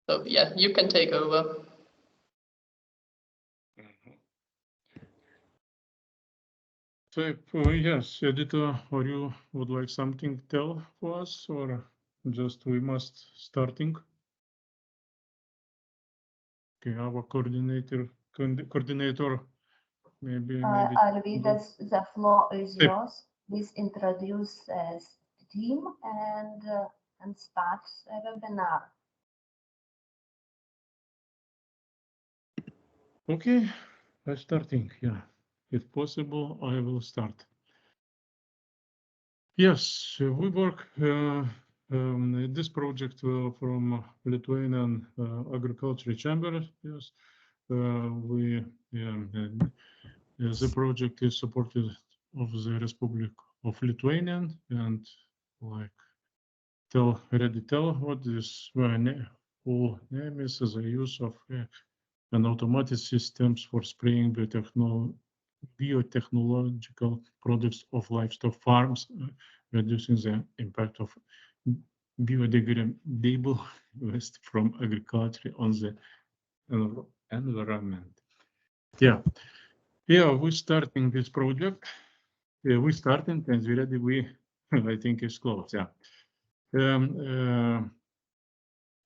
So yeah, you can take over. So yes, editor, or you would like something to tell for us, or just we must starting? Okay, our coordinator, maybe. Arvidas, the floor is yours. Please introduce the team and start the webinar. Okay, I'm starting. Yeah, if possible, I will start. Yes, we work this project from Lithuanian Agriculture Chamber. Yes, the project is supported of the Republic of Lithuania, and like already tell what this full name is the use of an automated systems for spraying biotechnological products of livestock farms, reducing the impact of biodegradable waste from agriculture on the environment. Yeah, we're starting this project. We started and already I think it's close. Yeah.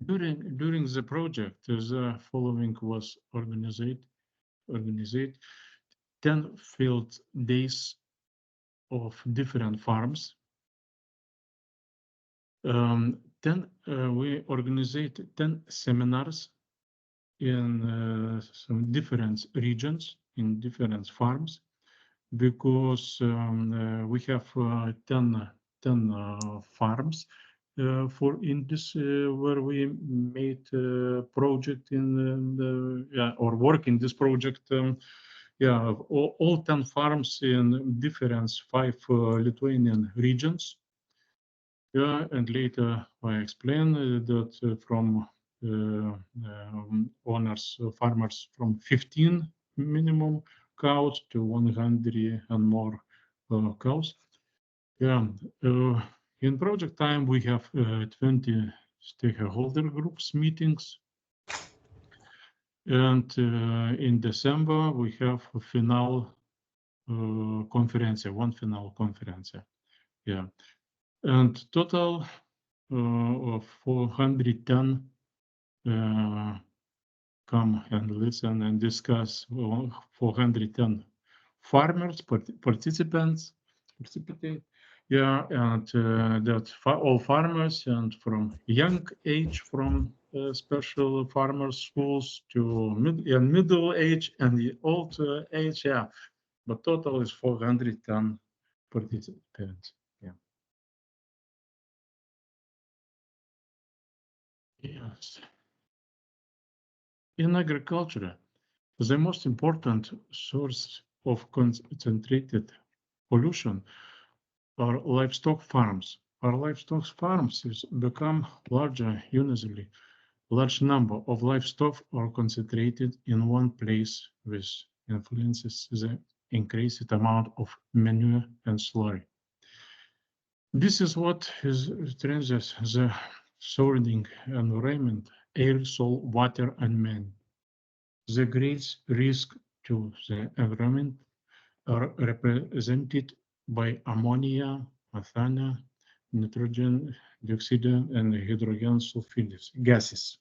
During the project, the following was organized 10 field days of different farms. We organized 10 seminars in some different regions, in different farms, because we have 10 farms for in this where we made project or work in this project. All 10 farms in different 5 Lithuanian regions. And later I explain that from farmers from 15 minimum cows to 100 and more cows. In project time we have 20 stakeholder groups meetings, and in December we have a final conference, one final conference. And total of 410 come and listen and discuss. 410 farmers participate. And that all farmers, and from young age, from special farmer schools to middle age and the old age. But total is 410 participants. Yes. In agriculture, the most important source of concentrated pollution are livestock farms. Our livestock farms become larger usually. Large number of livestock are concentrated in one place, which influences the increased amount of manure and slurry. This is what changes the surrounding environment, air, soil, water, and man. The greatest risk to the environment are represented by ammonia, methane, nitrogen dioxide, and hydrogen sulfide gases.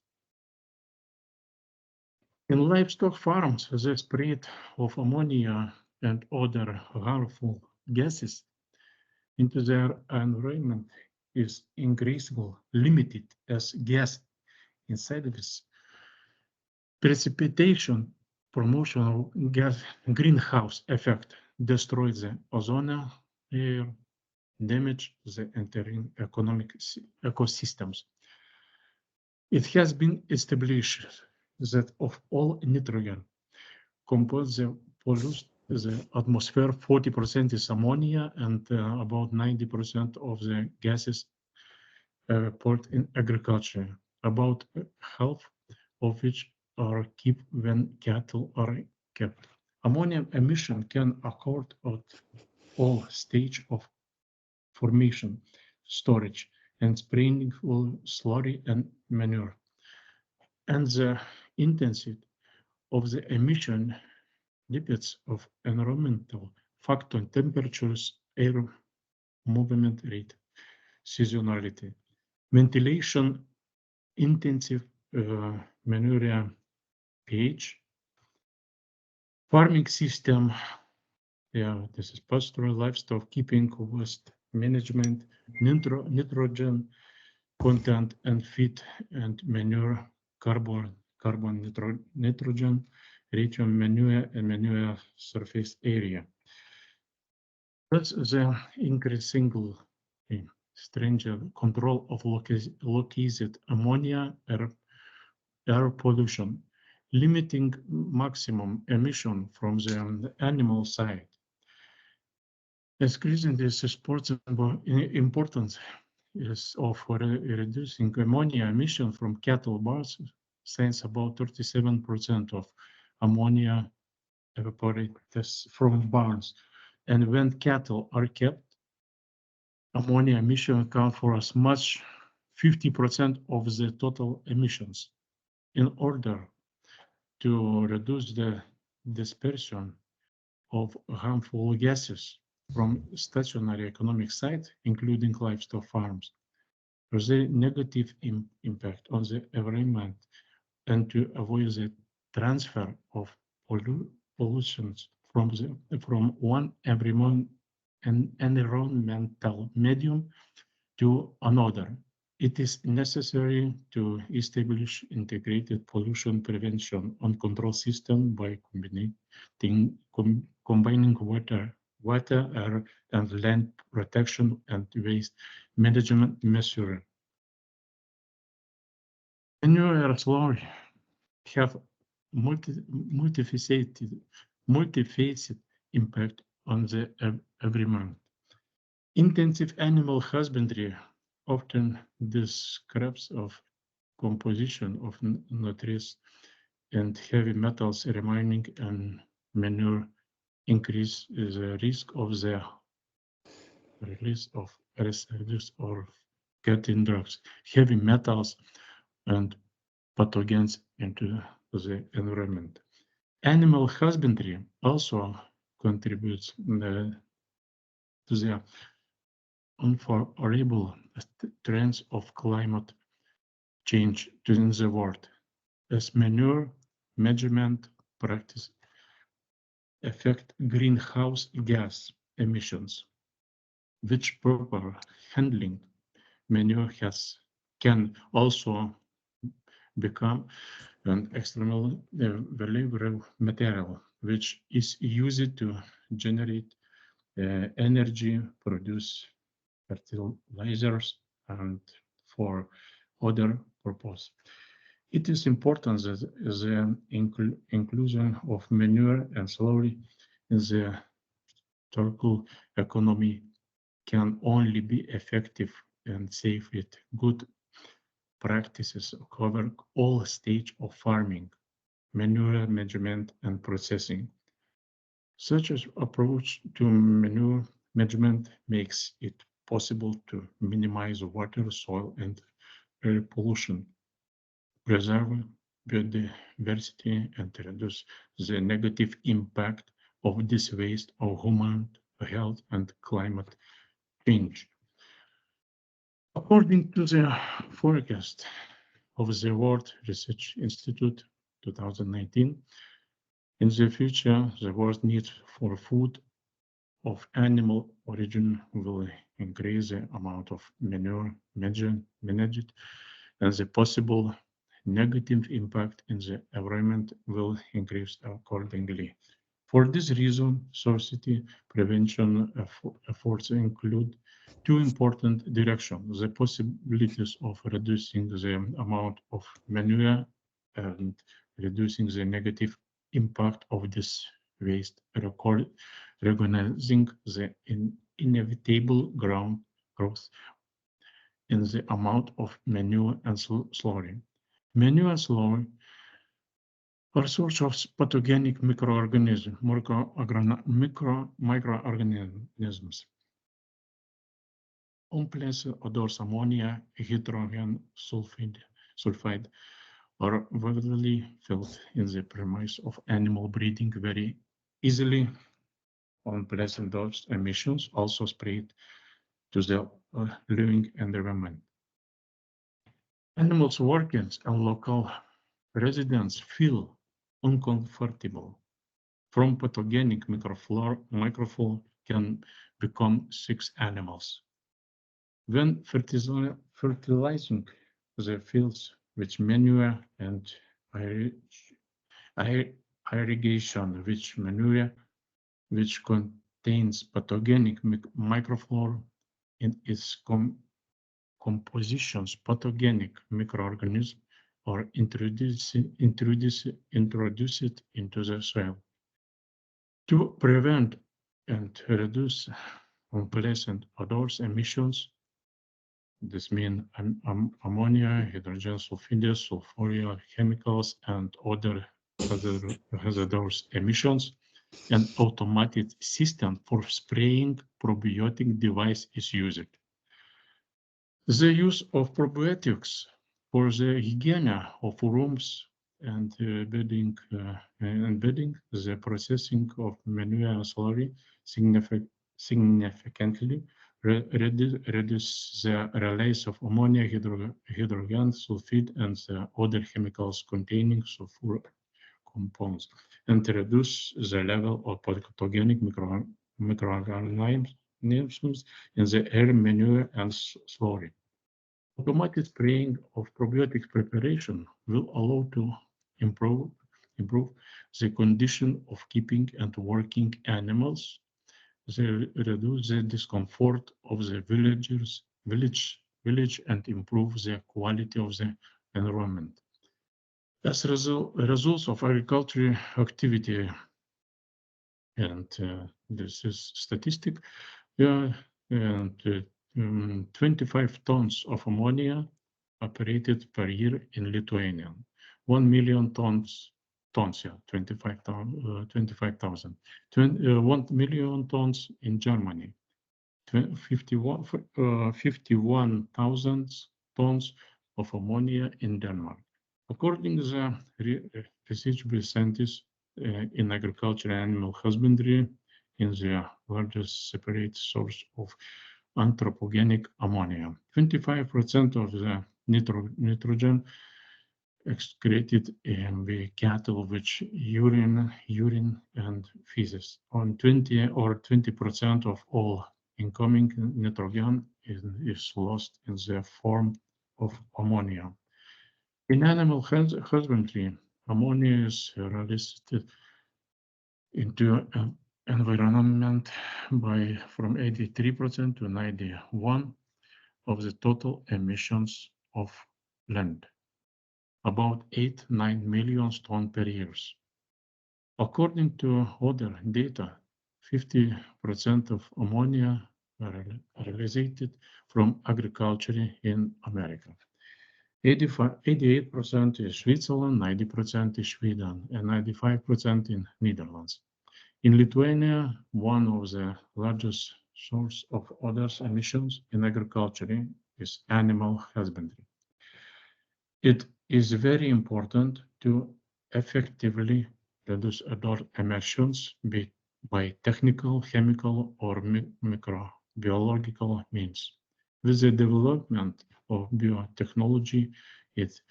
In livestock farms, the spread of ammonia and other harmful gases into their environment is increasingly limited as gas inside of this precipitation promotion of gas greenhouse effect destroys the ozone layer, damage the entire economic ecosystems. It has been established that of all nitrogen composed the atmosphere, 40% is ammonia, and about 90% of the gases poured in agriculture, about half of which are kept when cattle are kept. Ammonia emission can occur at all stages of formation, storage, and spraying of slurry and manure. and the intensity of the emission depends of environmental factor, temperatures, air movement rate, seasonality, ventilation, intensive manure pH, farming system. Yeah, this is pastoral livestock keeping, waste management, nitrogen content and feed and manure, nitrogen ratio, manure and manure surface area. That's the increasing stringent control of localized ammonia air pollution, limiting maximum emission from the animal side. Increasing this sports importance is of reducing ammonia emission from cattle barns, since about 37% of ammonia evaporates from barns. And when cattle are kept, ammonia emission account for as much 50% of the total emissions. In order to reduce the dispersion of harmful gases from stationary economic sites, including livestock farms, the negative impact on the environment, and to avoid the transfer of pollutions from one environmental medium to another. It is necessary to establish integrated pollution prevention and control system by combining water, air, and land protection and waste management measures. Manure slurry have multifaceted impact on the environment. Intensive animal husbandry often describes of composition of nutrients and heavy metals remaining in manure increase the risk of the release of residues or cutting drugs, heavy metals, and pathogens into the environment. Animal husbandry also contributes to the unfavorable trends of climate change in the world, as manure measurement practice affect greenhouse gas emissions, which proper handling manure can also become an external valuable material, which is used to generate energy, produce fertilizers, and for other purposes. It is important that the inclusion of manure and slurry in the circular economy can only be effective and safe with good practices cover all stages of farming, manure management, and processing. Such an approach to manure management makes it possible to minimize water, soil, and air pollution, preserve biodiversity, and reduce the negative impact of this waste on human health and climate change. According to the forecast of the World Research Institute 2019, in the future, the world need for food of animal origin will increase the amount of manure managed, and the possible negative impact in the environment will increase accordingly. For this reason, society prevention efforts include two important directions: the possibilities of reducing the amount of manure and reducing the negative impact of this waste, recognizing the inevitable growth in the amount of manure and slurry. Manure and slurry are source of pathogenic microorganisms. Unpleasant odors, ammonia, hydrogen sulfide, are widely felt in the premise of animal breeding very easily. Unpleasant dose emissions also spread to the living environment. Animals working and local residents feel uncomfortable from pathogenic microflora can become sick animals. When fertilizing the fields with manure and irrigation with manure, which contains pathogenic microflora in its compositions, pathogenic microorganisms are introduced into the soil. To prevent and reduce unpleasant odors emissions, this means ammonia, hydrogen sulfides, sulfuric chemicals, and other hazardous emissions, an automated system for spraying probiotic device is used. The use of probiotics for the hygiene of rooms and bedding, the processing of manure and slurry significantly reduce the release of ammonia, hydrogen sulfide, and the other chemicals containing sulfur compounds, and reduce the level of pathogenic microorganisms in the air, manure, and slurry. Automated spraying of probiotics preparation will allow to improve the condition of keeping and working animals. They reduce the discomfort of the village and improve the quality of the environment. As a result of agricultural activity, and this is statistic, and 25 tons of ammonia operated per year in Lithuania, 1 million tons, yeah, 25,000, 1 million tons in Germany, 51,000 tons of ammonia in Denmark. According to the research scientists in agriculture and animal husbandry, in the largest separate source of anthropogenic ammonia. 25% of the nitrogen excreted in the cattle which urine and feces. On 20% of all incoming nitrogen is lost in the form of ammonia. In animal husbandry, ammonia is released into environment by from 83% to 91% of the total emissions of land, about 8-9 million tons per year. According to other data, 50% of ammonia are released from agriculture in America. 88% in Switzerland, 90% in Sweden, and 95% in Netherlands. In Lithuania, one of the largest sources of odor emissions in agriculture is animal husbandry. It is very important to effectively reduce odor emissions by technical, chemical, or microbiological means. With the development of biotechnology, it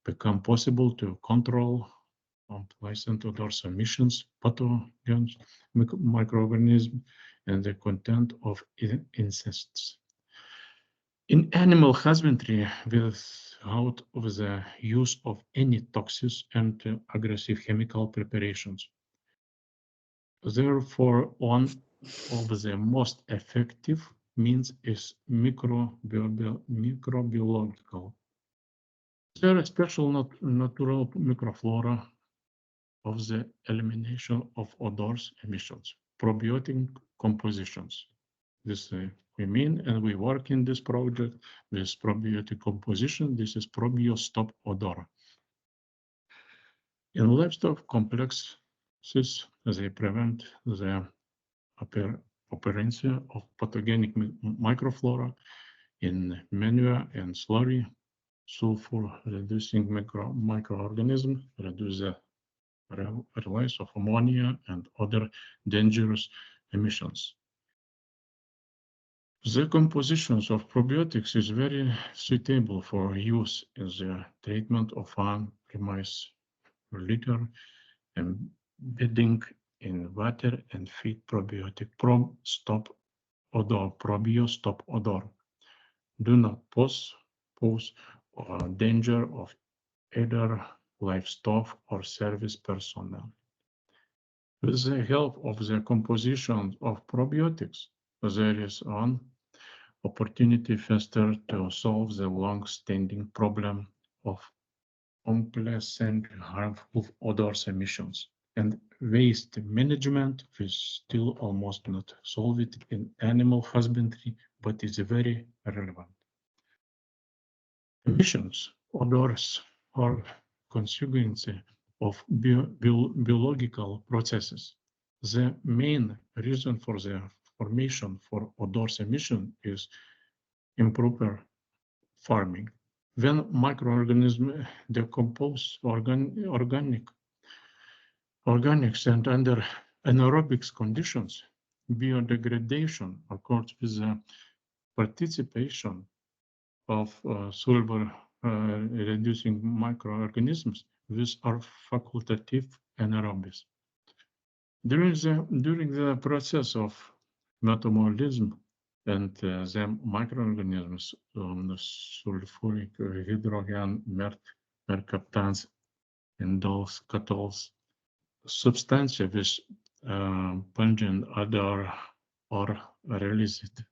became possible to control unpleasant odor emissions, pathogens, microorganisms, and the content of insects. In animal husbandry, without the use of any toxic and aggressive chemical preparations. Therefore, one of the most effective means is microbiological. There are special natural microflora of the elimination of odors emissions, probiotic compositions. This we mean, and we work in this project with probiotic composition. This is ProbioStop odor. In livestock complexes, they prevent the appearance of pathogenic microflora in manure and slurry sulfur-reducing microorganisms, reduce the release of ammonia and other dangerous emissions. The compositions of probiotics is very suitable for use in the treatment of farm premise litter, embedding in water and feed probiotic stop odor. Do not pose danger of either livestock or service personnel. With the help of the composition of probiotics, there is an opportunity faster to solve the long-standing problem of unpleasant harmful odors emissions. And waste management is still almost not solved in animal husbandry, but is very relevant. Emissions, odors, are consequence of biological processes. The main reason for the formation for odors emission is improper farming. When microorganisms decompose organics and under anaerobic conditions, biodegradation occurs with the participation of sulfur-reducing microorganisms, which are facultative anaerobics. During the process of metabolism and the microorganisms, sulfuric hydrogen, mercaptans, indoles, ketols, substances which pungent odor are released.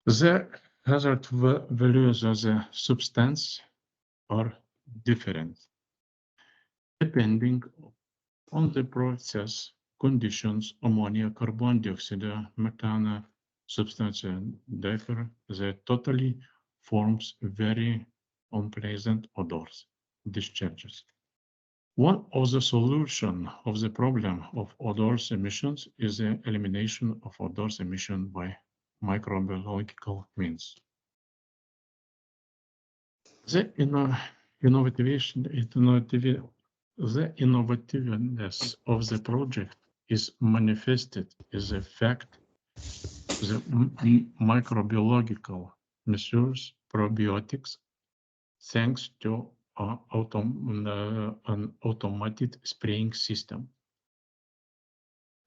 The hazard values of the substance are different depending on the process conditions. Ammonia, carbon dioxide, methane, substance differ. They totally forms very unpleasant odors, discharges. One of the solutions of the problem of odors emissions is the elimination of odors emission by microbiological means. The innovativeness of the project is manifested as a fact the microbiological measures probiotics thanks to an automated spraying system.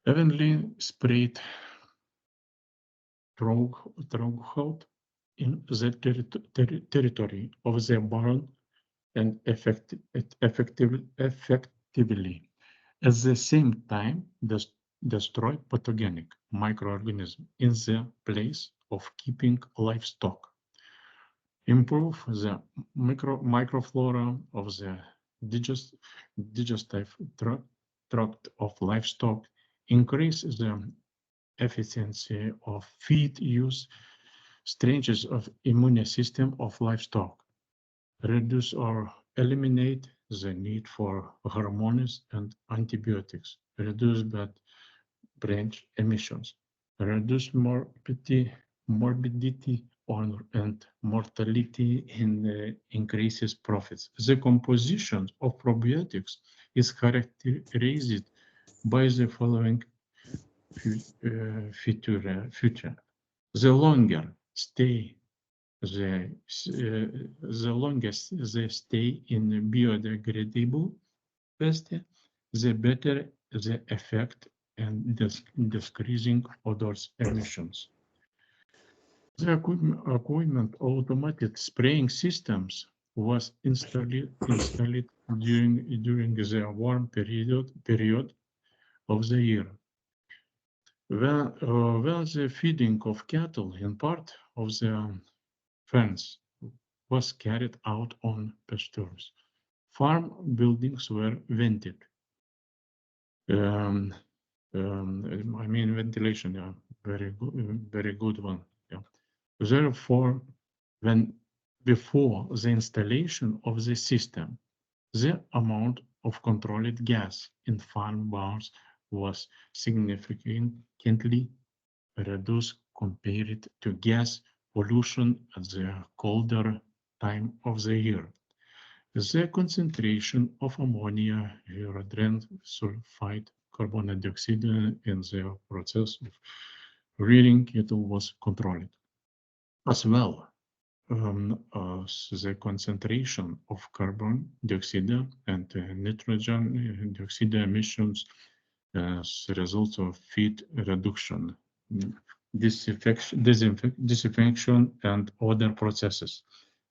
Evenly sprayed throughout in the territory of the barn and effectively at the same time destroy pathogenic microorganisms in the place of keeping livestock, improve the microflora of the digestive tract of livestock, increase the efficiency of feed use, strengthens of immune system of livestock, reduce or eliminate the need for hormones and antibiotics, reduce bad branch emissions, reduce morbidity and mortality, and increases profits. The composition of probiotics is characterized by the following feature. The longer the longest they stay in biodegradable phase, the better the effect and decreasing odors emissions. The equipment automated spraying systems was installed during the warm period of the year. When the feeding of cattle in part of the fence was carried out on pastures, farm buildings were vented. I mean ventilation, yeah, very good one. Yeah. Therefore, before the installation of the system, the amount of controlled gas in farm barns was significantly reduced compared to gas pollution at the colder time of the year. The concentration of ammonia, uridine sulfide, carbon dioxide in the process of rearing cattle was controlled. As well, the concentration of carbon dioxide and nitrogen dioxide emissions as a result of feed reduction, disinfection, and other processes.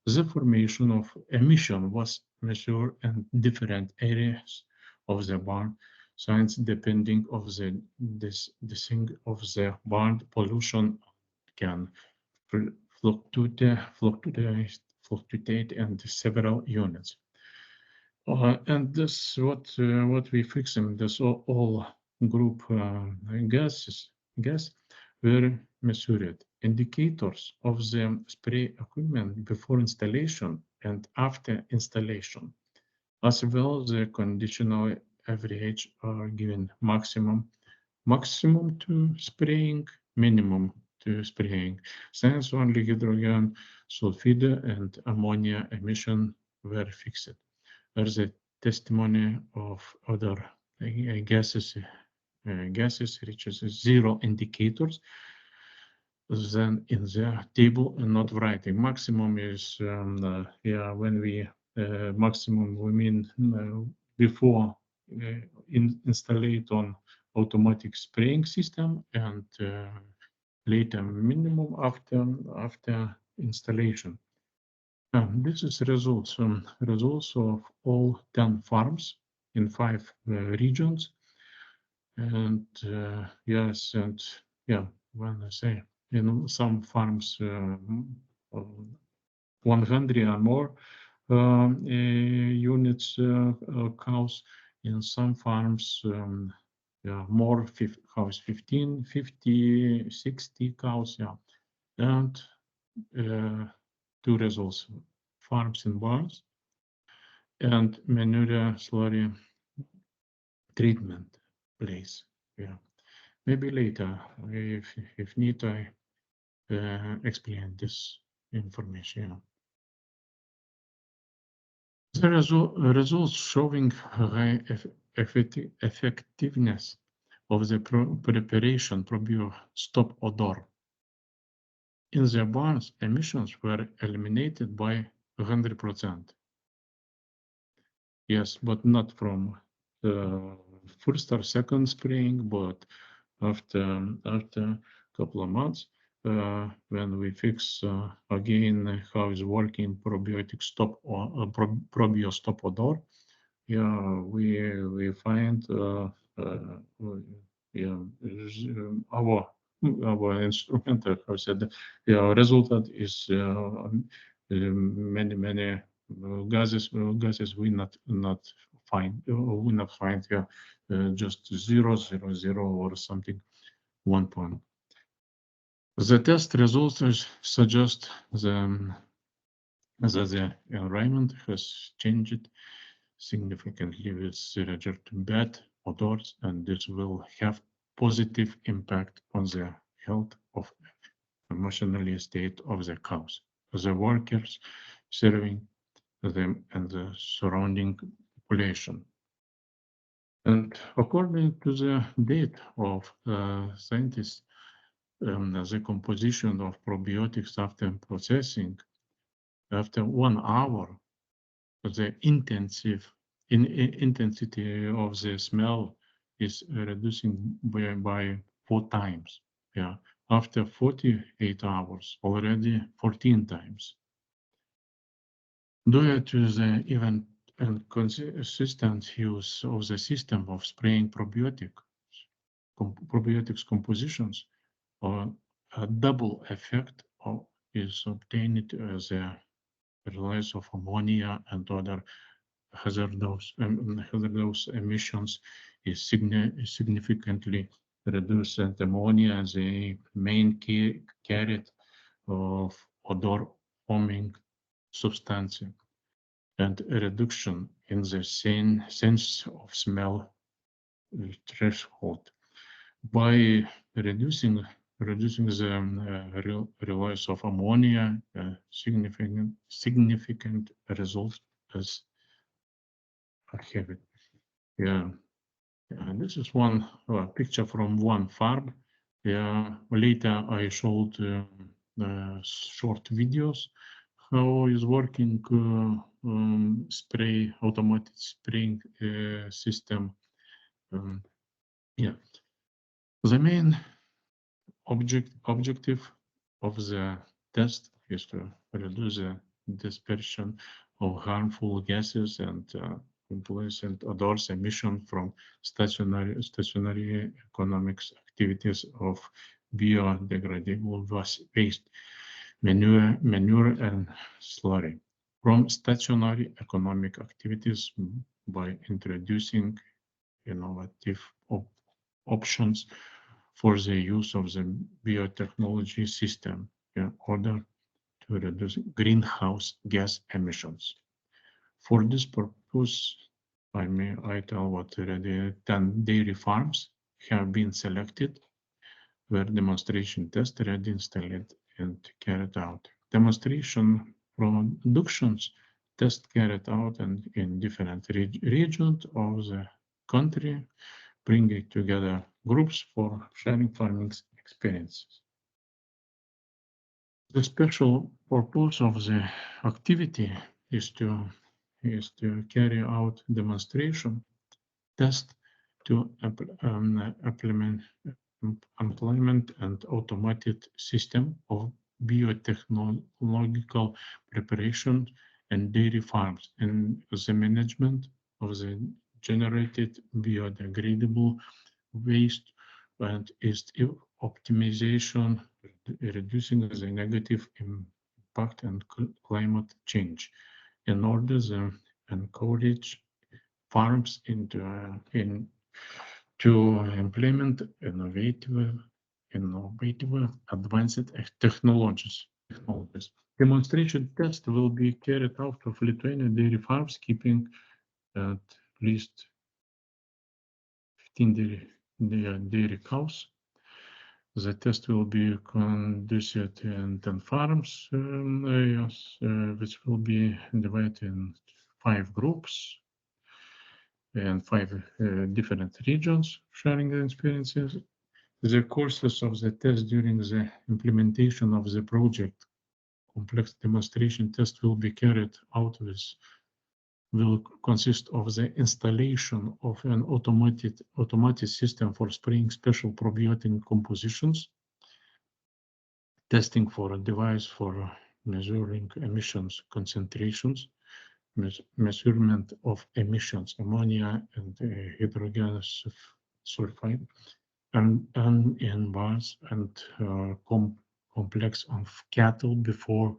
The formation of emission was measured in different areas of the barn, science depending of the of the barn pollution can fluctuate in several units. And this what we fixing. This all group gas were measured. Indicators of the spray equipment before installation and after installation, as well the conditional average are given maximum to spraying, minimum to spraying. Since only hydrogen sulfide and ammonia emission were fixed. There's a testimony of other gases reaches zero indicators. Then in the table and not writing. Maximum is when we maximum we mean before install it on automatic spraying system, and later minimum after installation. This is results of all 10 farms in 5 regions, and yes, and yeah, when I say in some farms 100 or more units cows, in some farms yeah, more cows, 15, 50, 60 cows, yeah, and 2 results: farms and barns, and manure slurry treatment place. Yeah, maybe later, if need, I explain this information. The results showing high effectiveness of the preparation probio stop odor. In the barns, emissions were eliminated by 100%. Yes, but not from first or second spraying, but after a couple of months, when we fix again how is working probiotic stop or probio stop odor, yeah, we find yeah, our instrument, how said, yeah, result is many gases we not find, yeah, just 0.00 or something 1 point. The test results suggest the environment has changed significantly with regard to bad odors, and this will have positive impact on the health of emotional state of the cows, the workers serving them, and the surrounding population. And according to the data of scientists, the composition of probiotics after processing, after 1 hour, the intensity of the smell is reducing by 4 times. Yeah, after 48 hours, already 14 times. Due to the even and consistent use of the system of spraying probiotics compositions, a double effect is obtained as the release of ammonia and other hazardous emissions is significantly reduced, and ammonia is the main carrier of odor forming substance, and a reduction in the sense of smell threshold. By reducing reducing the release of ammonia, significant results as I have it. Yeah, this is one picture from one farm. Yeah, later I showed short videos how is working automated spraying system. Yeah, the main objective of the test is to reduce the dispersion of harmful gases and pollutants and odors emission from stationary economics activities of biodegradable waste, manure and slurry. From stationary economic activities by introducing innovative options for the use of the biotechnology system in order to reduce greenhouse gas emissions. For this purpose, I tell what already 10 dairy farms have been selected where demonstration test already installed and carried out. Demonstration productions test carried out and in different regions of the country, bringing together groups for sharing farming experiences. The special purpose of the activity is to carry out demonstration test to implement and automated system of biotechnological preparation and dairy farms and the management of the generated biodegradable waste and its optimization, reducing the negative impact and climate change in order to encourage farms to implement innovative advanced technologies. Demonstration test will be carried out of Lithuanian dairy farms, keeping at least 15 dairy cows. The test will be conducted in 10 farms areas, which will be divided in 5 groups and 5 different regions, sharing the experiences. The courses of the test during the implementation of the project complex demonstration test will be carried out will consist of the installation of an automated system for spraying special probiotic compositions, testing for a device for measuring emissions concentrations, measurement of emissions, ammonia and hydrogen sulfide, and in bars and complex of cattle before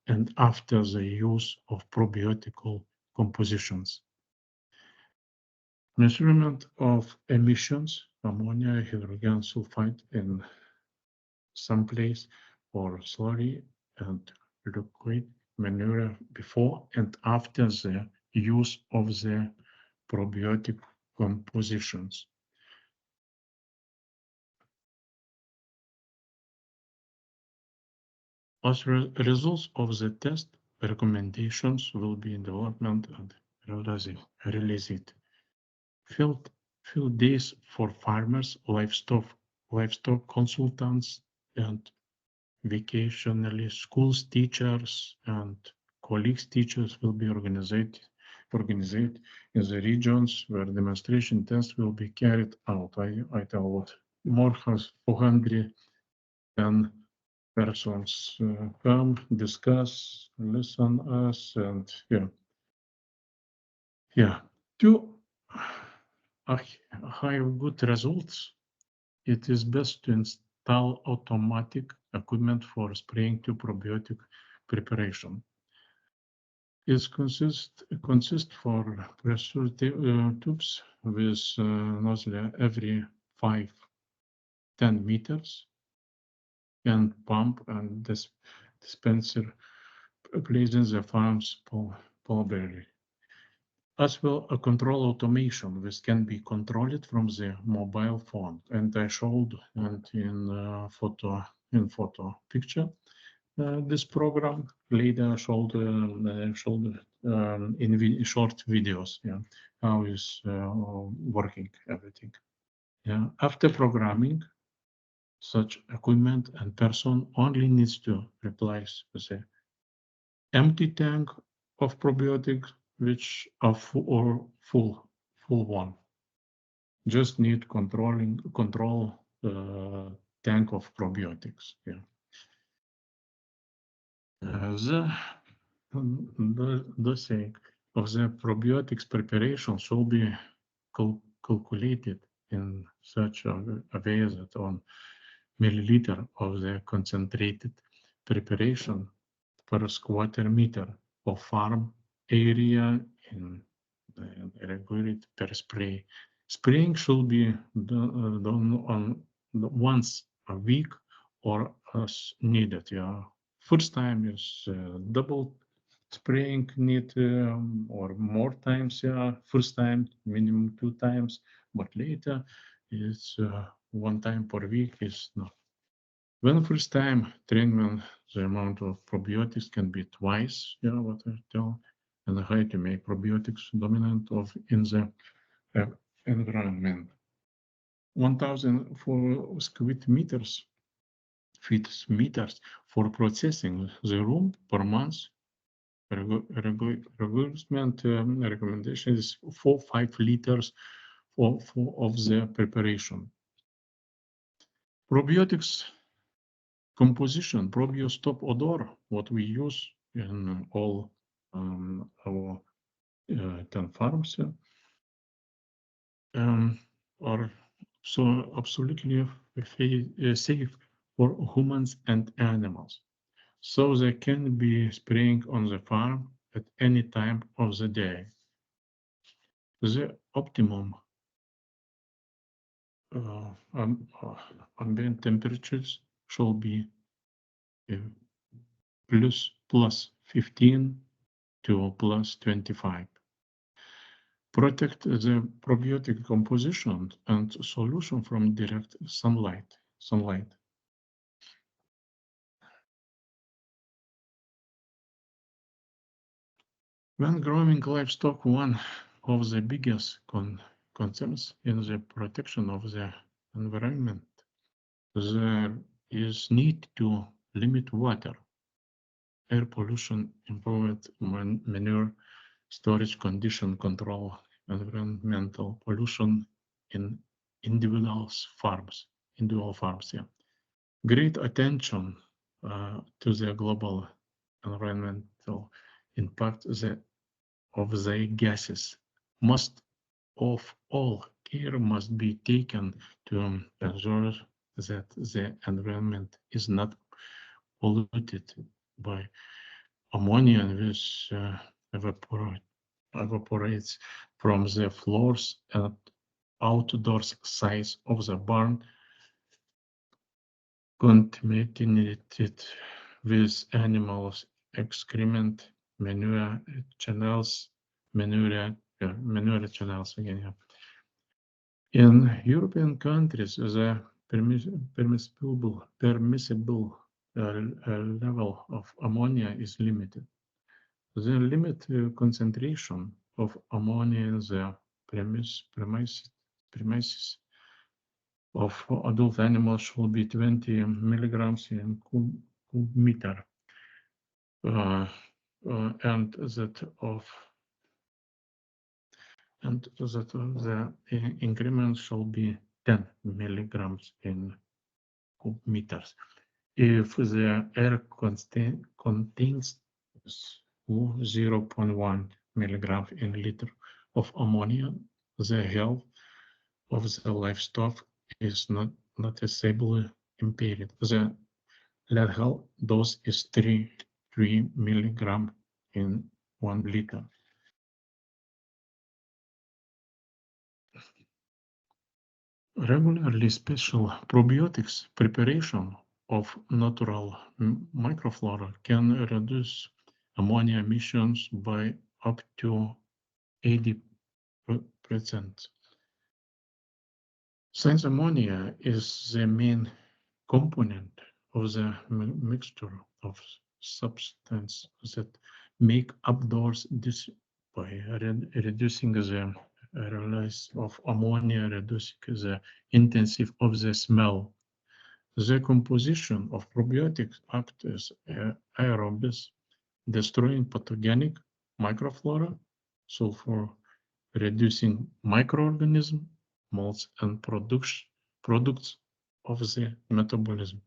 and after the use of probiotical compositions. Measurement of emissions, ammonia, hydrogen sulfide in some place or slurry and liquid manure before and after the use of the probiotic compositions. As results of the test, recommendations will be in development and released. Field days for farmers, livestock consultants, and vocational schools teachers and colleagues teachers will be organized in the regions where demonstration tests will be carried out. I tell what more has 410 persons come, discuss, listen us, and to have good results, it is best to install automatic equipment for spraying to probiotic preparation. It consists for pressure tubes with nozzle every 5-10 meters and pump and dispenser placed in the farm's pulvery. as well a control automation, which can be controlled from the mobile phone. And I showed and in photo picture this program. Later showed in short videos, yeah, how is working everything. Yeah, after programming, such equipment and person only needs to replace the empty tank of probiotics, which are full one. Just need control tank of probiotics. Yeah. The sake of the probiotics preparation should be calculated in such a way that on milliliter of the concentrated preparation per square meter of farm area in regulated per spray. Spraying should be done on once a week or as needed. Yeah, first time is double spraying need or more times. Yeah, first time minimum 2 times, but later it's 1 time per week is not. When first time treatment, the amount of probiotics can be twice, yeah, what I tell, and how to make probiotics dominant of in the environment. 1,000 for square meters, meters for processing the room per month. Regulation recommendation is 4-5 liters of the preparation. Probiotics composition, ProbioStop odor, what we use in all our 10 farms, are so absolutely safe for humans and animals. So they can be spraying on the farm at any time of the day. The optimum ambient temperatures should be plus 15 to plus 25. Protect the probiotic composition and solution from direct sunlight. When growing livestock, one of the biggest concerns in the protection of the environment, there is need to limit water, air pollution, improved manure storage condition control, environmental pollution in individual farms. Yeah. Great attention to the global environmental impact of the gases. Most of all care must be taken to ensure that the environment is not polluted by ammonia, which evaporates from the floors and outdoor sides of the barn, contaminated with animals' excrement, manure channels again. Yeah. In European countries, the permissible level of ammonia is limited. The limit concentration of ammonia in the premises of adult animals should be 20 milligrams in cube meter, and that the increment shall be 10 milligrams in cube meters. If the air contains 0.1 milligram in liter of ammonia, the health of the livestock is not noticeably impaired. The lethal dose is 3 milligram in 1 liter. Regularly special probiotics preparation of natural microflora can reduce ammonia emissions by up to 80%. Since ammonia is the main component of the mixture of substances that make outdoors this by reducing the release of ammonia, reducing the intensity of the smell. The composition of probiotics acts as aerobies, destroying pathogenic microflora, sulfur reducing microorganisms, molds, and products of the metabolism.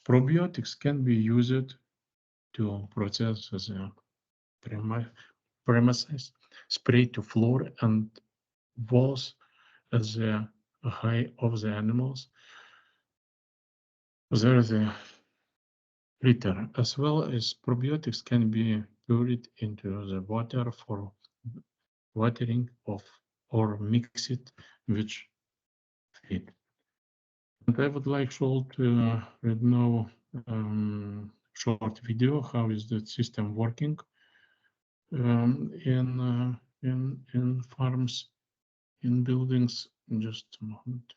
Probiotics can be used to process the premises, spray to floor and walls at the height of the animals. There is a litter, as well as probiotics can be poured into the water for watering of or mix it with feed. And I would like to read now short video. How is that system working in farms, in buildings? Just a moment.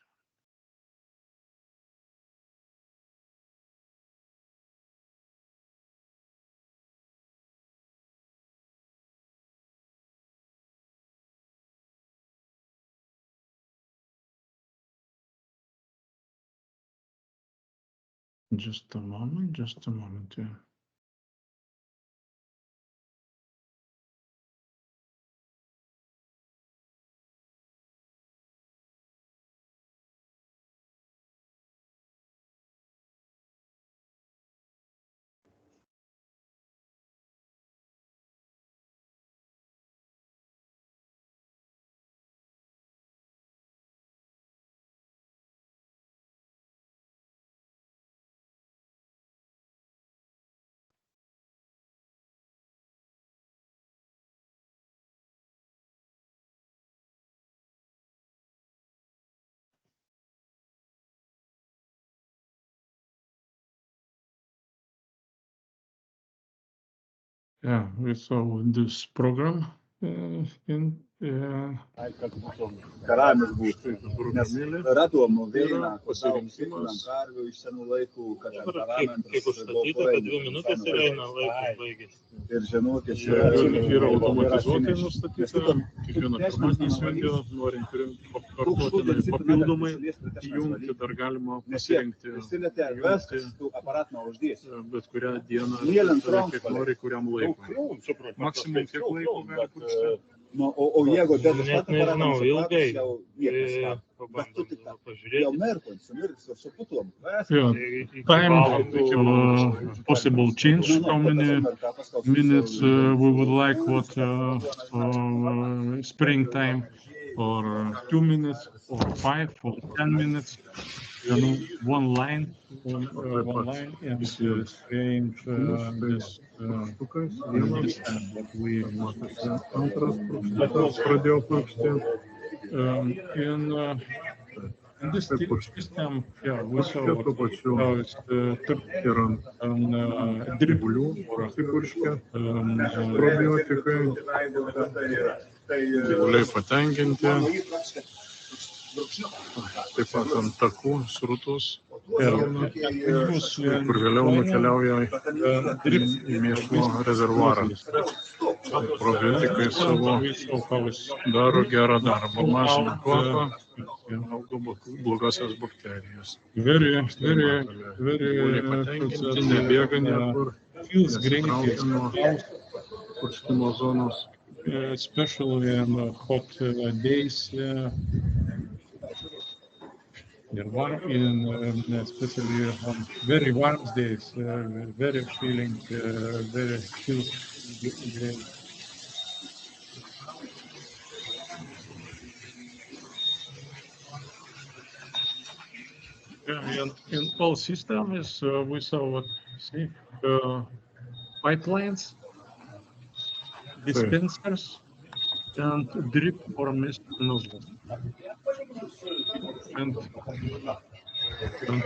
Just a moment. Yeah. Yeah, we saw this program in Karalius būtų, nes radom veiną, pasirinkimas karvių iš senų laikų, kad parametras ir žinoti, yra automatizuotai nustatyta, kiekvieną pirmadienį įsijungia, norint pakartotinai papildomai įjungti, dar galima pasirinkti bet kurią dieną, kiek nori, kuriam laikui. Maksimum kiek laiko gali būti. O jeigu net nežinau, ilgai time possible change, how many minutes we would like, what springtime, or 2 minutes, or 5, or 10 minutes. You know, one line, and change this that we pradėjo purkšti. In this system, yeah, we saw how it's dirblių prasipurškia, probiotikai, gyvuliai patenkinti. Taip pat ant takų, srutus, kur vėliau nukeliauja į mėšlo rezervuarą. Probiotikai savo daro gerą darbą, mažina kvapą, blogasias bakterijas. Very patenkinti, nebėga niekur, išsitraukia nuo purškimo zonos. Especially in hot days. Especially on very warm days, very feeling, very feels great. Yeah, in all systems, we saw what pipelines, dispensers, and drip or mist nozzles. And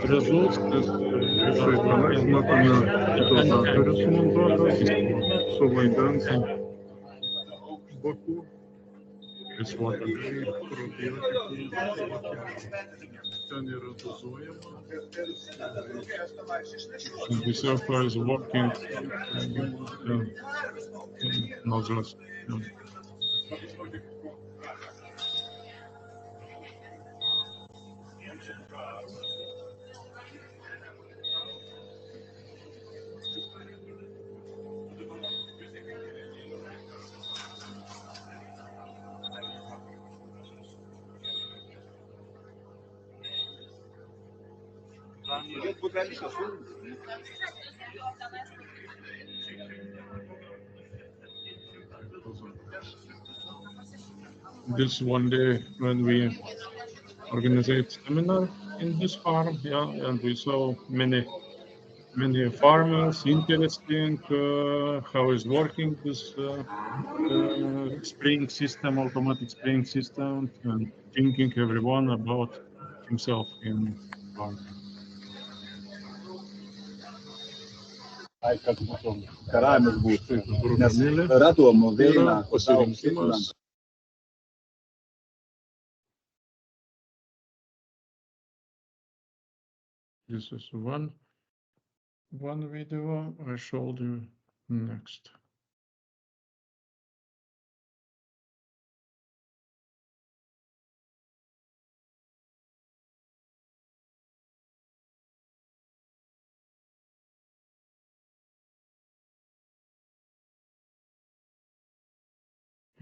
results su vandens boku This water ten yra dozuojama. And this airflow is working nozzles. This one day when we organized seminar in this farm, yeah, and we saw many farmers interesting how is working this spraying system, automatic spraying system, and thinking everyone about himself in farm. Ai, kad mūsų karamis būtų. Nes radom vieną Pasirinkimas. This is one video I showed you. Next.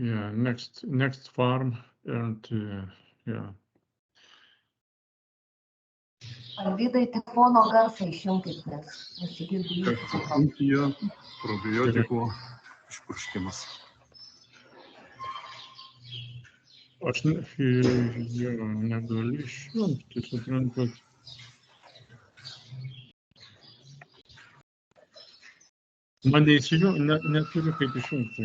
Yeah, next farm, and yeah. Alvydai, telefono garsą išjungkit, nes nesigirdi jūsų. Ūkija probiotikų išpurškimas. Aš negaliu išjungti, suprantat. Mane įsijungti, neturiu kaip išjungti.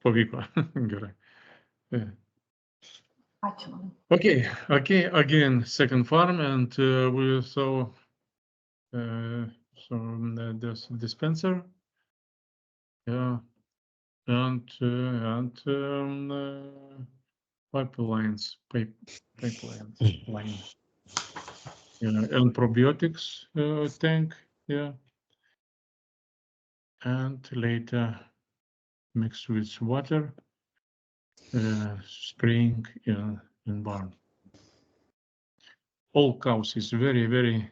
Pavyko, gerai. Ačiū. Okay, again, second farm, and we saw this dispenser, yeah, and pipelines, line, yeah, and probiotics tank, yeah, and later mixed with water, spraying in barn. All cows is very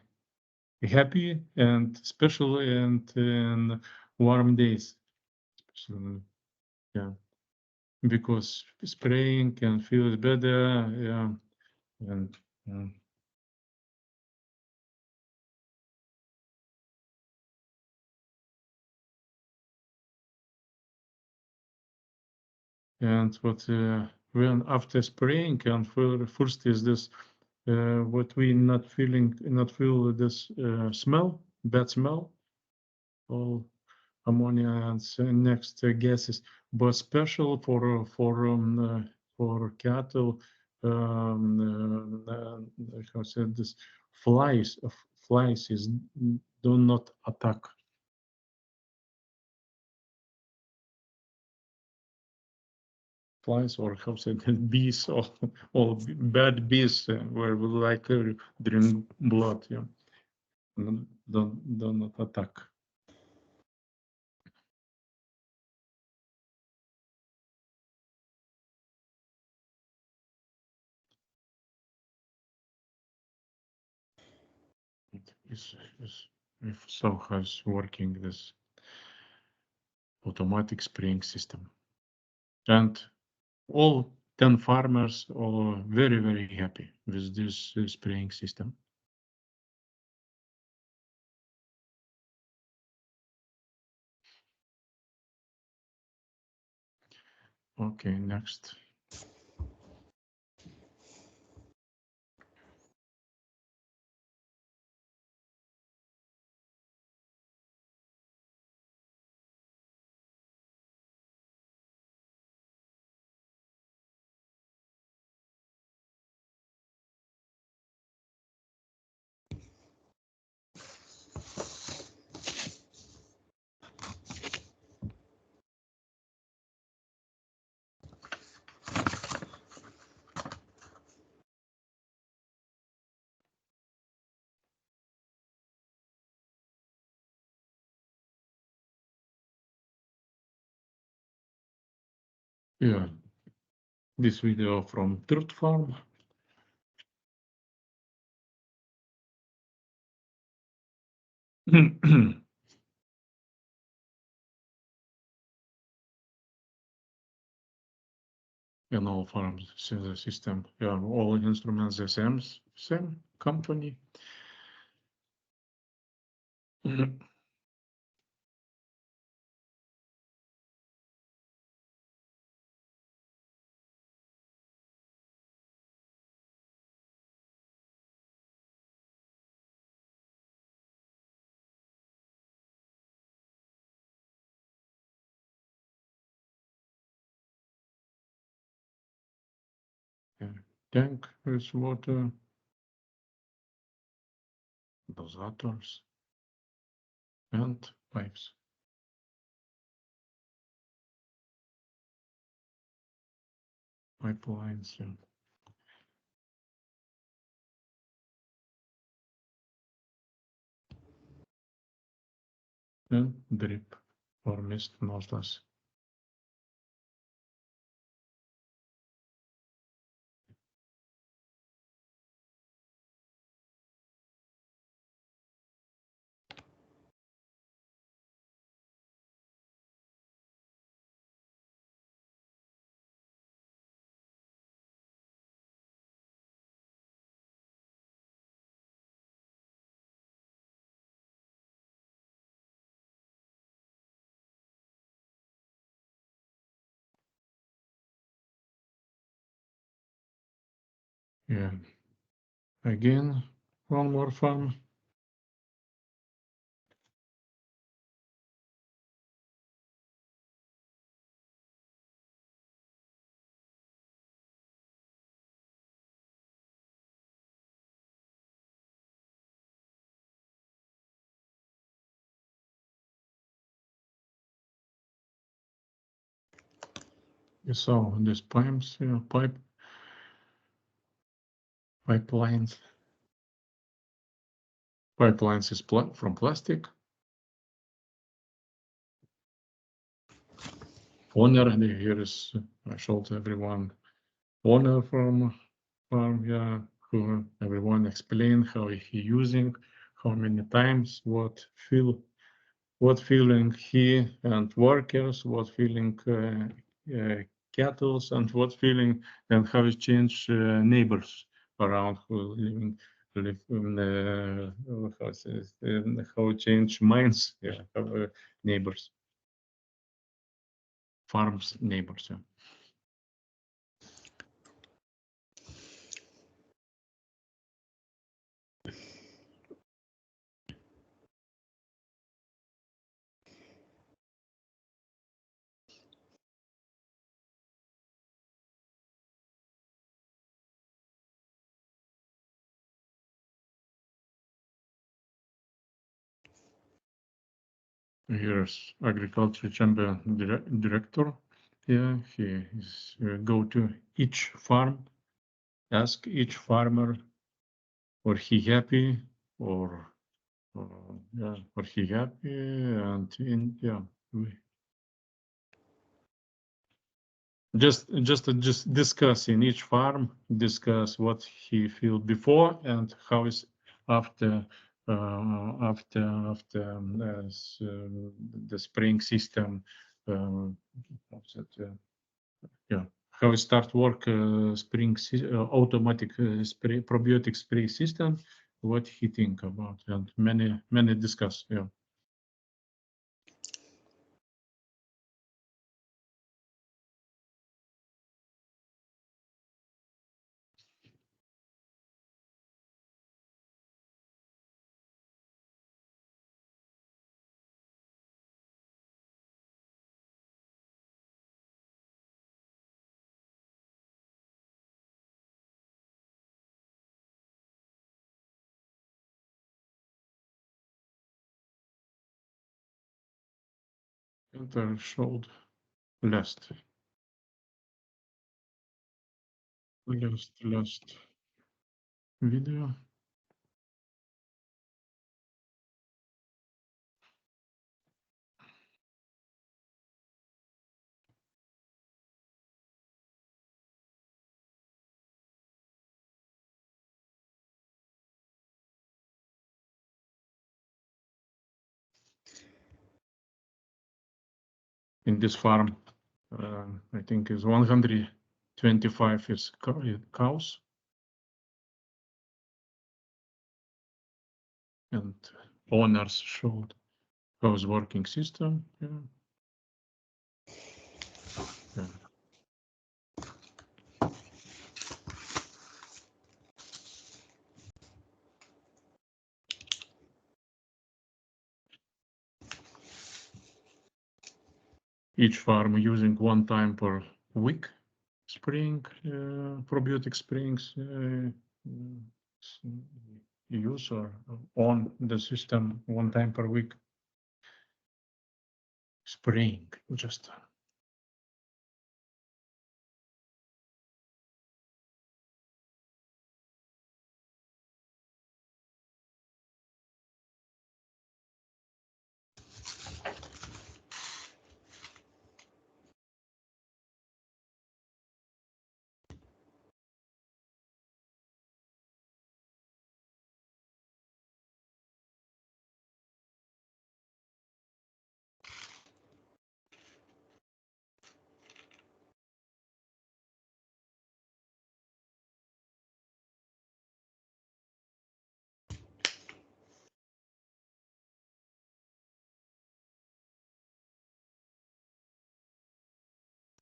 happy, and especially in warm days, yeah, because spraying can feel better, yeah, and what when after spraying, and first is this what we not feel this smell, bad smell, all ammonia and next gases, but special for cattle, how said this, flies is do not attack. Flies, or how said bees, or bad bees where we like drink blood, yeah, do not attack. If so has working this automatic spraying system, and all 10 farmers are very happy with this spraying system. Okay, next. Yeah, this video from third farm. In all farms, the system, yeah, all instruments the same company. Tank with water, dosators, and pipes. Pipelines, yeah. And drip or mist nozzles. Yeah. Again, one more farm. You saw these pipes, pipelines. Pipelines is from plastic. Owner, and here is, I showed everyone, owner from farm, yeah, who everyone explained how he using, how many times, what feeling he and workers, what feeling cattle, and what feeling and how it change neighbors around who live in how it change minds, yeah, how, neighbors, farms, neighbors, yeah. Here's agriculture chamber director. Yeah, he is go to each farm, ask each farmer, or he happy, or yeah, or he happy, and yeah, just discuss in each farm, discuss what he feel before and how is after the spring system, yeah, how it start work spring automatic spray probiotic spray system, what he think about, and many discuss, yeah. And I showed last video. in this farm, I think is 125 is cows. And owners showed how's working system. Yeah. Yeah. Each farm using one time per week spraying, probiotic sprayings use or on the system one time per week spraying just.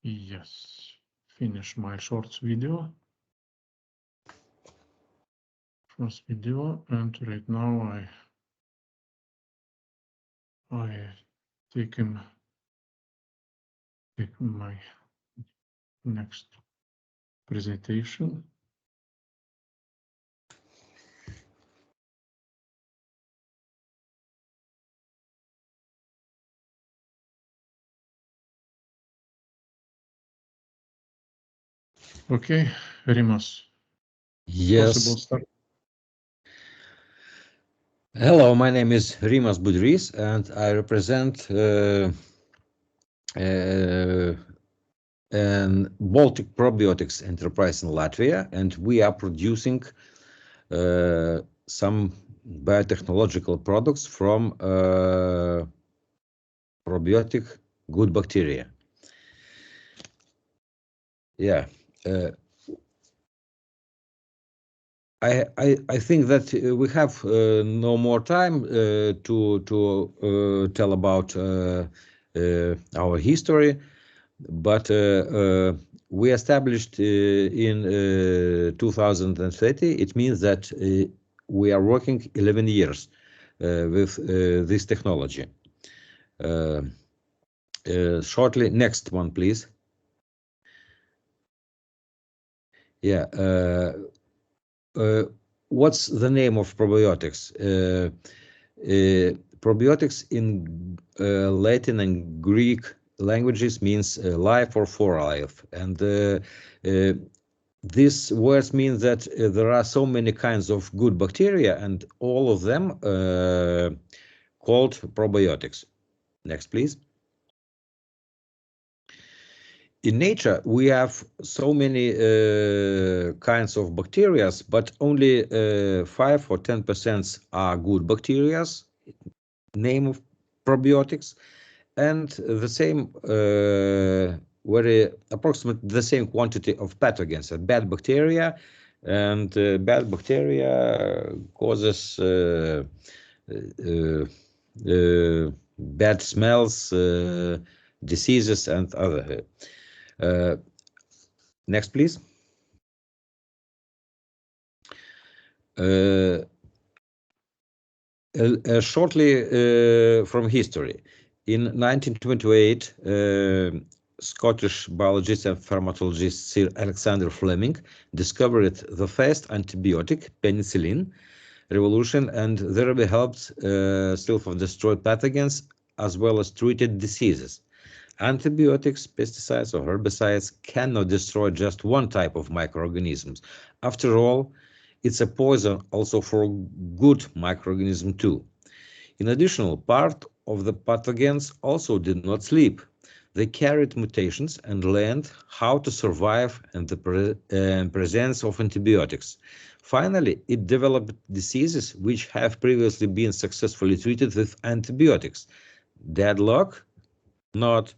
Yes, finish my shorts video. First video, and right now I take my next presentation. Okay, Rimas. Yes. Start. Hello, my name is Rimas Budrys, and I represent an Baltic Probiotics enterprise in Latvia, and we are producing some biotechnological products from probiotic good bacteria. Yeah. I think that we have no more time to tell about our history, but we established in 2030. It means that we are working 11 years with this technology. Shortly, next one, please. Yeah. What's the name of probiotics? Probiotics in Latin and Greek languages means life or for life, and these words mean that there are so many kinds of good bacteria, and all of them called probiotics. Next, please. In nature, we have so many kinds of bacteria, but only 5 or 10% are good bacteria, name of probiotics, and the same approximately the same quantity of pathogens and bad bacteria, and bad bacteria causes bad smells, diseases, and other. Next, please. Shortly from history. In 1928, Scottish biologist and pharmacologist Sir Alexander Fleming discovered the first antibiotic, penicillin, revolution, and thereby helped self-destroy pathogens as well as treated diseases. Antibiotics, pesticides, or herbicides cannot destroy just one type of microorganisms. After all, it's a poison also for good microorganism too. In addition, part of the pathogens also did not sleep. They carried mutations and learned how to survive in the presence of antibiotics. Finally, it developed diseases which have previously been successfully treated with antibiotics. Deadlock? Not.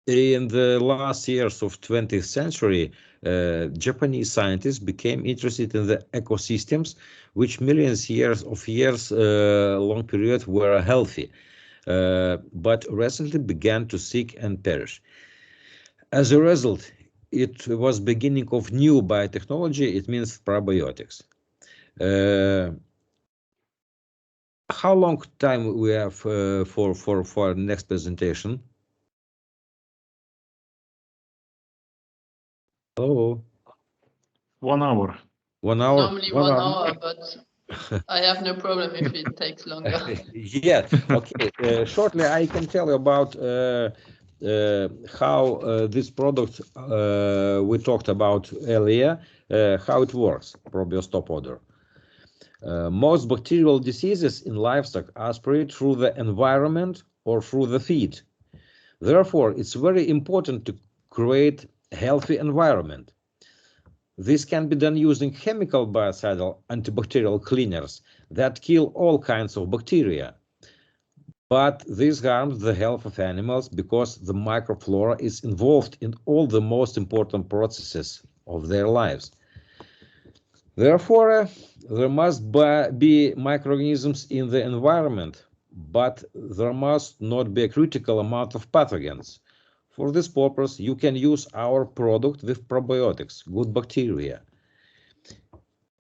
In the last years of 20th century, Japanese scientists became interested in the ecosystems, which millions of years long period were healthy, but recently began to seek and perish. As a result, it was beginning of new biotechnology. It means probiotics. How long time we have for next presentation? Oh, 1 hour. 1 hour. Normally 1 hour, but I have no problem if it takes longer. Yeah. Okay. Shortly, I can tell you about how this product we talked about earlier, how it works. Probiostop odor. Most bacterial diseases in livestock are spread through the environment or through the feed. Therefore, it's very important to create a healthy environment. This can be done using chemical biocidal antibacterial cleaners that kill all kinds of bacteria. But this harms the health of animals because the microflora is involved in all the most important processes of their lives. Therefore, there must be microorganisms in the environment, but there must not be a critical amount of pathogens. For this purpose, you can use our product with probiotics, good bacteria.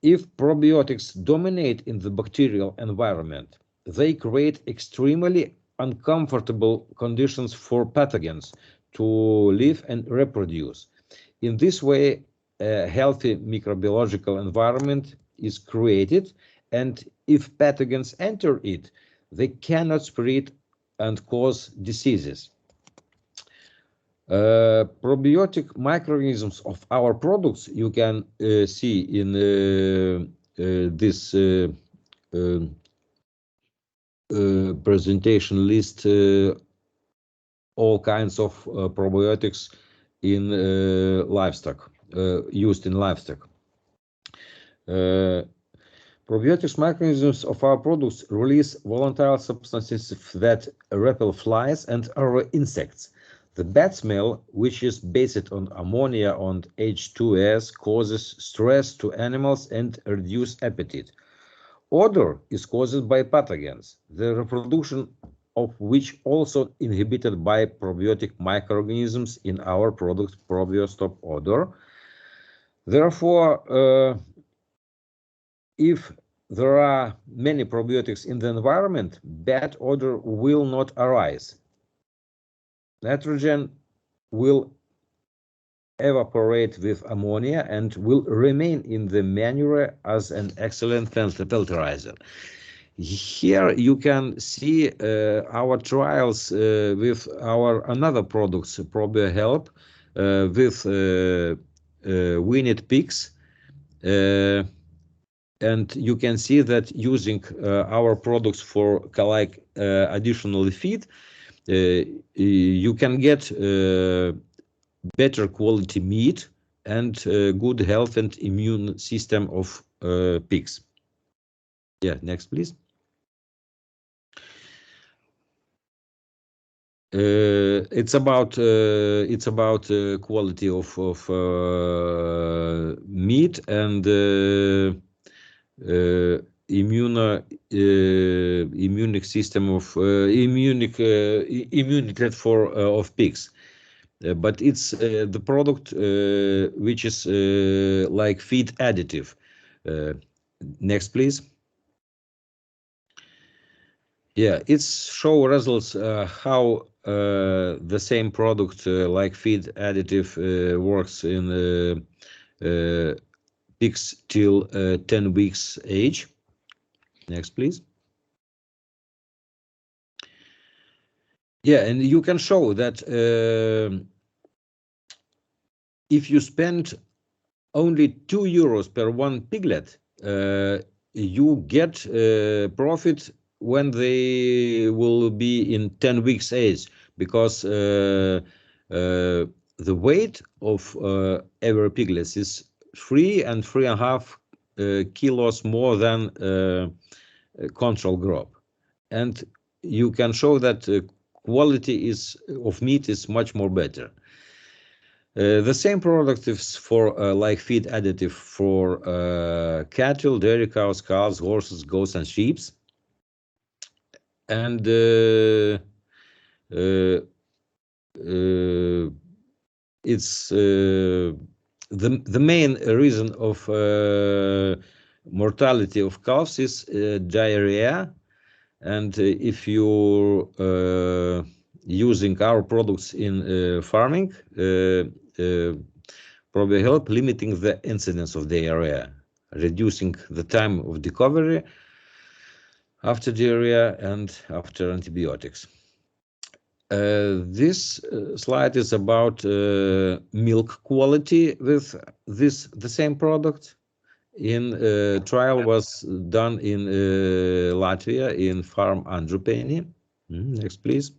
If probiotics dominate in the bacterial environment, they create extremely uncomfortable conditions for pathogens to live and reproduce. In this way, a healthy microbiological environment is created, and if pathogens enter it, they cannot spread and cause diseases. Probiotic microorganisms of our products you can see in this presentation list, all kinds of probiotics in livestock, used in livestock. Probiotics microorganisms of our products release volatile substances that repel flies and other insects. The bad smell, which is based on ammonia and H2S, causes stress to animals and reduces appetite. Odor is caused by pathogens, the reproduction of which also inhibited by probiotic microorganisms in our product Probiostop odor. Therefore, if there are many probiotics in the environment, bad odor will not arise. Nitrogen will evaporate with ammonia and will remain in the manure as an excellent filterizer. Here you can see our trials with our another products, ProbioHelp, with weaned pigs. And you can see that using our products for like additional feed, you can get better quality meat and good health and immune system of pigs. Yeah, next please. It's about quality of meat and immune system of immunity for of pigs. But it's the product which is like feed additive. Next, please. Yeah, it's show results how the same product like feed additive works in pigs till 10 weeks age. Next, please. Yeah, and you can show that if you spend only €2 per one piglet, you get profit when they will be in 10 weeks age, because the weight of every piglet is 3 and 3.5 kilos more than control group. And you can show that quality of meat is much more better. The same product is for like feed additive for cattle, dairy cows, calves, horses, goats, and sheep. And it's the main reason of mortality of calves is diarrhea. And if you're using our products in farming, probably help limiting the incidence of diarrhea, reducing the time of recovery after diarrhea and after antibiotics. This slide is about milk quality with the same product. In trial was done in Latvia in farm Andrupeni. Next, please.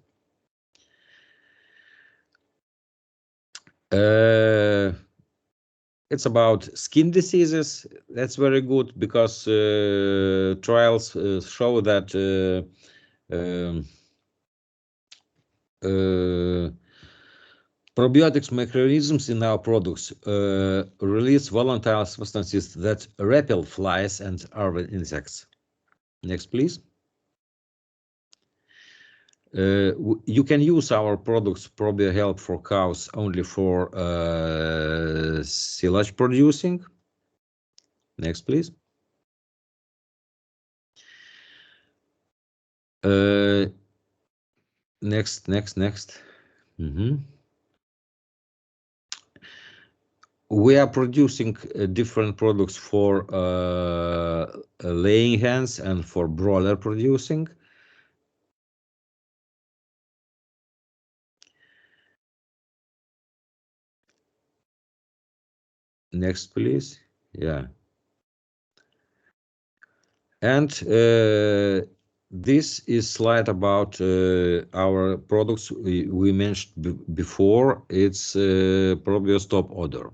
It's about skin diseases. That's very good because trials show that probiotics microorganisms in our products release volatile substances that repel flies and other insects. Next, please. You can use our products ProbioHelp for cows only for silage producing. Next, please. Next. We are producing different products for laying hens and for broiler producing. Next, please. Yeah. And this is slide about our products we mentioned before. It's ProbioStop odor.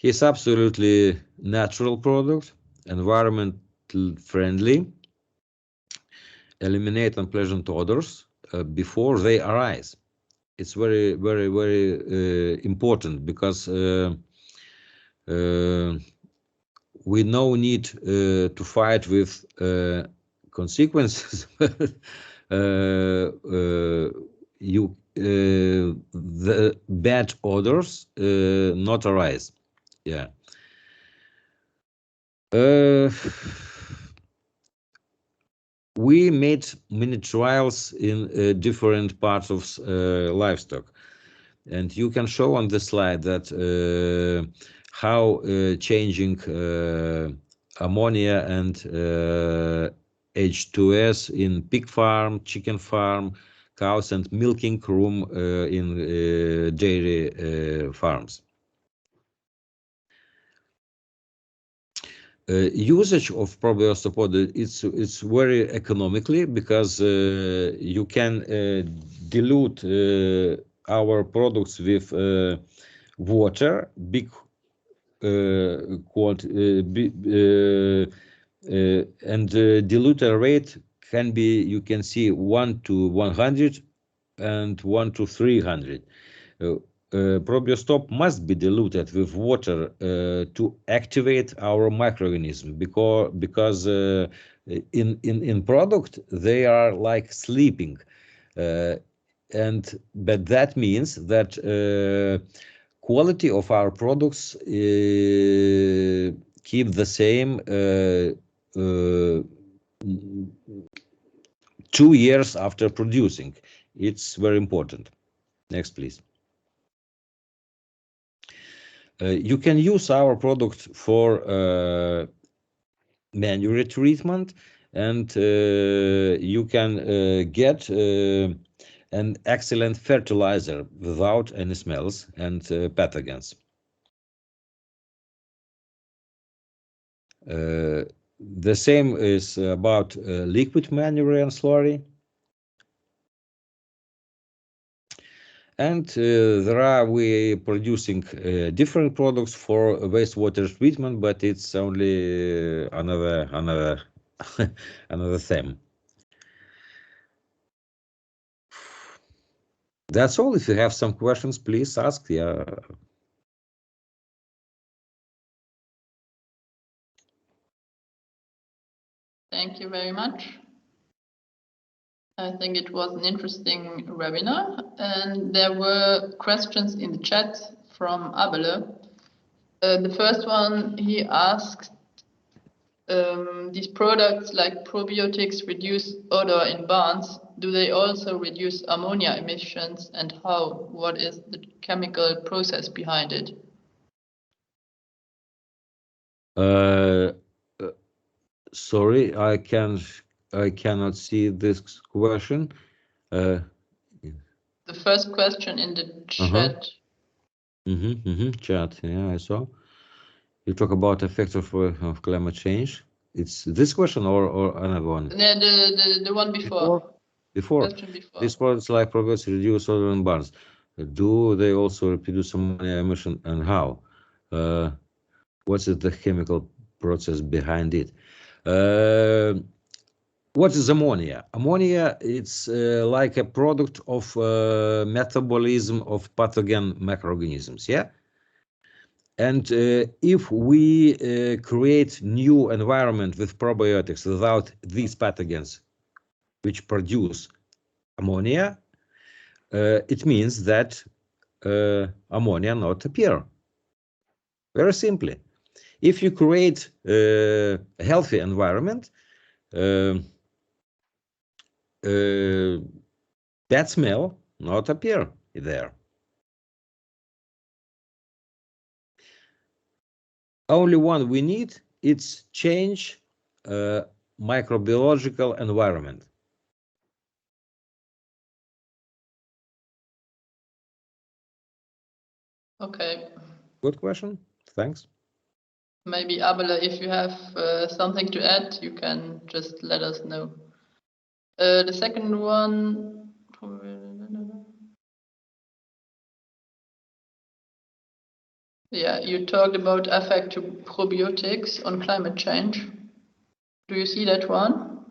It's absolutely natural product, environmental friendly, eliminate unpleasant odors before they arise. It's very, very, very important because we no need to fight with consequences. The bad odors not arise. Yeah. We made many trials in different parts of livestock, and you can show on the slide that how changing ammonia and H2S in pig farm, chicken farm, cows, and milking room in dairy farms. Usage of ProbioStop it's very economically because you can dilute our products with water, big and diluter rate can be, you can see 1 to 100 and 1 to 300. ProbioStop must be diluted with water to activate our microorganism because in product they are like sleeping, but that means that quality of our products keep the same 2 years after producing. It's very important. Next, please. You can use our product for manure treatment, and you can get an excellent fertilizer without any smells and pathogens. The same is about liquid manure and slurry. And we producing different products for wastewater treatment, but it's only another another theme. That's all. If you have some questions, please ask. Yeah. Thank you very much. I think it was an interesting webinar, and there were questions in the chat from Abele. The first one, he asked, these products like probiotics reduce odor in barns. Do they also reduce ammonia emissions, and how? What is the chemical process behind it? Sorry, I cannot see this question. The first question in the chat. Chat. Yeah, I saw. You talk about effects of climate change. It's this question or another one? The one before. Before. These products like probiotics reduce odor in barns. Do they also reduce ammonia emission, and how? What is the chemical process behind it? What is ammonia? Ammonia, it's like a product of metabolism of pathogen microorganisms, yeah? And if we create new environment with probiotics without these pathogens which produce ammonia, it means that ammonia not appear. Very simply. If you create a healthy environment, that smell not appear there. Only one we need, it's change microbiological environment. Okay. Good question. Thanks. Maybe Abele, if you have something to add, you can just let us know. The second one. Yeah, you talked about effect to probiotics on climate change. Do you see that one?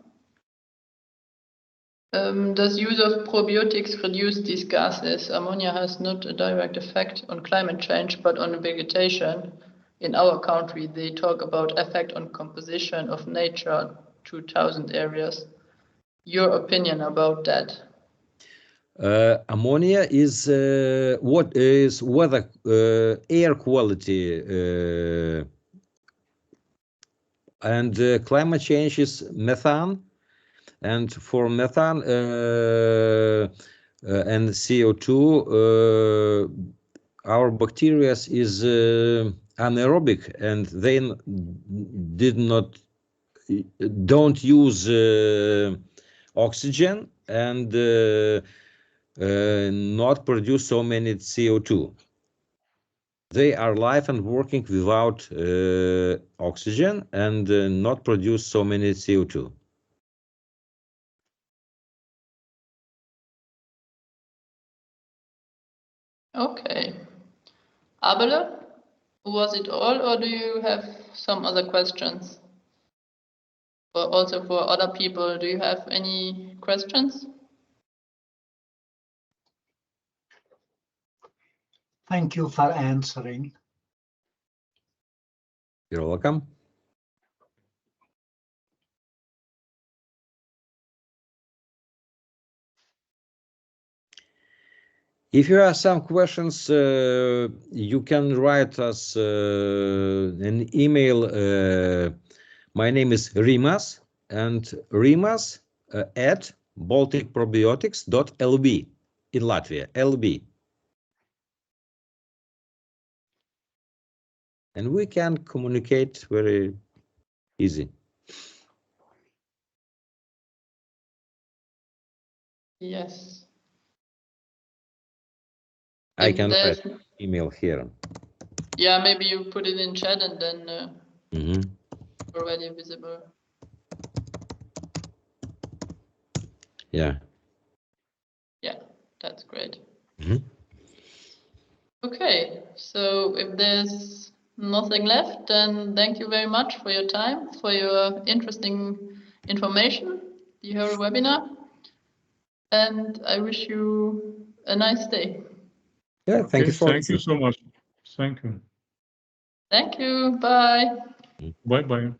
Does use of probiotics reduce these gases? Ammonia has not a direct effect on climate change, but on vegetation. In our country, they talk about effect on composition of Natura 2000 areas. Your opinion about that? Ammonia is what is weather air quality and climate change is methane, and for methane and CO2 our bacteria is anaerobic, and they don't use oxygen and not produce so many CO2. They are alive and working without oxygen and not produce so many CO2. Okay. Abele, was it all, or do you have some other questions? Or also for other people, do you have any questions? Thank you for answering. You're welcome. If you have some questions, you can write us an email. My name is Rimas, and Rimas at balticprobiotics.lb in Latvia, LB. And we can communicate very easy. Yes. I can write email here. Yeah, maybe you put it in chat and then already visible. Yeah. Yeah, that's great. Okay, so if there's nothing left, then thank you very much for your time, for your interesting information, the whole webinar. And I wish you a nice day. Yeah, thank you for Thank you so much. Thank you. Thank you. Bye. Bye bye.